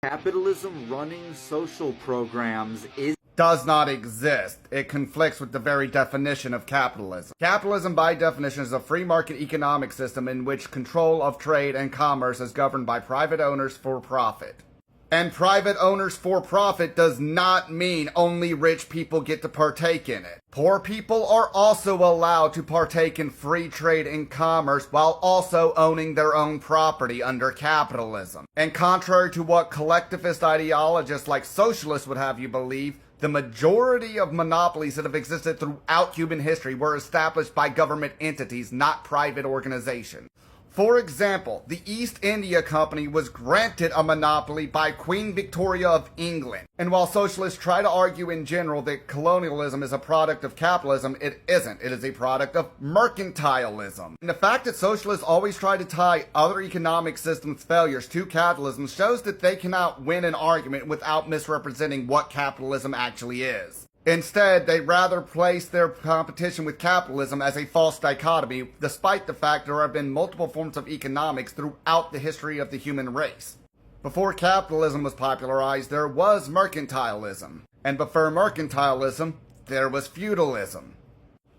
Capitalism running social programs does not exist. It conflicts with the very definition of capitalism. Capitalism, by definition, is a free market economic system in which control of trade and commerce is governed by private owners for profit. And private owners for profit does not mean only rich people get to partake in it. Poor people are also allowed to partake in free trade and commerce while also owning their own property under capitalism. And contrary to what collectivist ideologists like socialists would have you believe, the majority of monopolies that have existed throughout human history were established by government entities, not private organizations. For example, the East India Company was granted a monopoly by Queen Victoria of England. And while socialists try to argue in general that colonialism is a product of capitalism, it isn't. It is a product of mercantilism. And the fact that socialists always try to tie other economic systems' failures to capitalism shows that they cannot win an argument without misrepresenting what capitalism actually is. Instead, they rather place their competition with capitalism as a false dichotomy, despite the fact there have been multiple forms of economics throughout the history of the human race. Before capitalism was popularized, there was mercantilism. And before mercantilism, there was feudalism.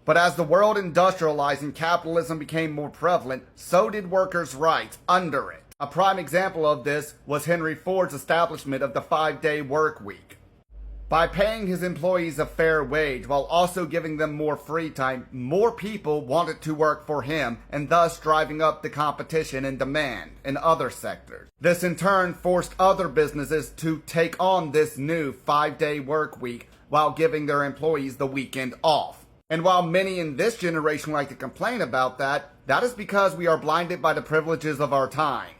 But as the world industrialized and capitalism became more prevalent, so did workers' rights under it. A prime example of this was Henry Ford's establishment of the 5-day work week. By paying his employees a fair wage while also giving them more free time, more people wanted to work for him, and thus driving up the competition and demand in other sectors. This in turn forced other businesses to take on this new 5-day work week while giving their employees the weekend off. And while many in this generation like to complain about that, that is because we are blinded by the privileges of our time.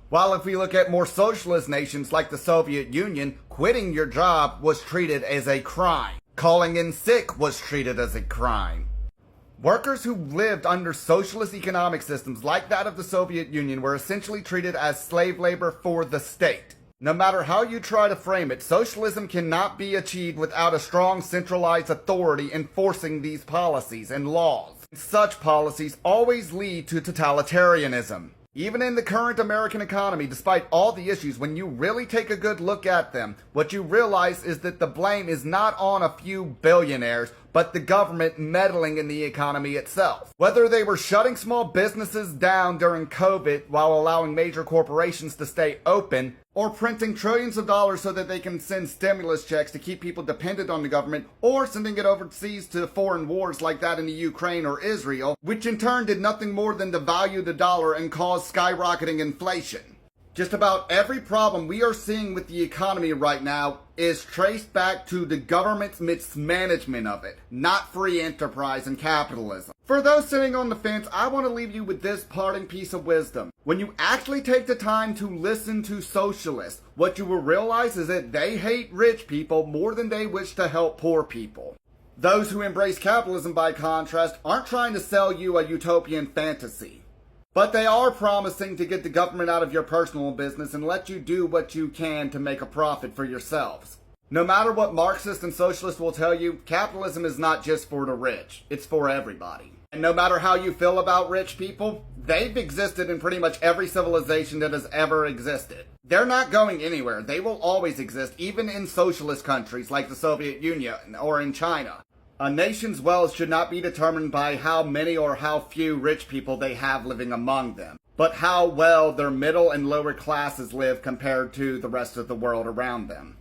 While if we look at more socialist nations like the Soviet Union, quitting your job was treated as a crime. Calling in sick was treated as a crime. Workers who lived under socialist economic systems like that of the Soviet Union were essentially treated as slave labor for the state. No matter how you try to frame it, socialism cannot be achieved without a strong centralized authority enforcing these policies and laws. Such policies always lead to totalitarianism. Even in the current American economy, despite all the issues, when you really take a good look at them, what you realize is that the blame is not on a few billionaires, but the government meddling in the economy itself. Whether they were shutting small businesses down during COVID while allowing major corporations to stay open, or printing trillions of dollars so that they can send stimulus checks to keep people dependent on the government, or sending it overseas to foreign wars like that in the Ukraine or Israel, which in turn did nothing more than devalue the dollar and cause skyrocketing inflation. Just about every problem we are seeing with the economy right now is traced back to the government's mismanagement of it, not free enterprise and capitalism. For those sitting on the fence, I want to leave you with this parting piece of wisdom. When you actually take the time to listen to socialists, what you will realize is that they hate rich people more than they wish to help poor people. Those who embrace capitalism, by contrast, aren't trying to sell you a utopian fantasy. But they are promising to get the government out of your personal business and let you do what you can to make a profit for yourselves. No matter what Marxists and socialists will tell you, capitalism is not just for the rich. It's for everybody. And no matter how you feel about rich people, they've existed in pretty much every civilization that has ever existed. They're not going anywhere. They will always exist, even in socialist countries like the Soviet Union or in China. A nation's wealth should not be determined by how many or how few rich people they have living among them, but how well their middle and lower classes live compared to the rest of the world around them.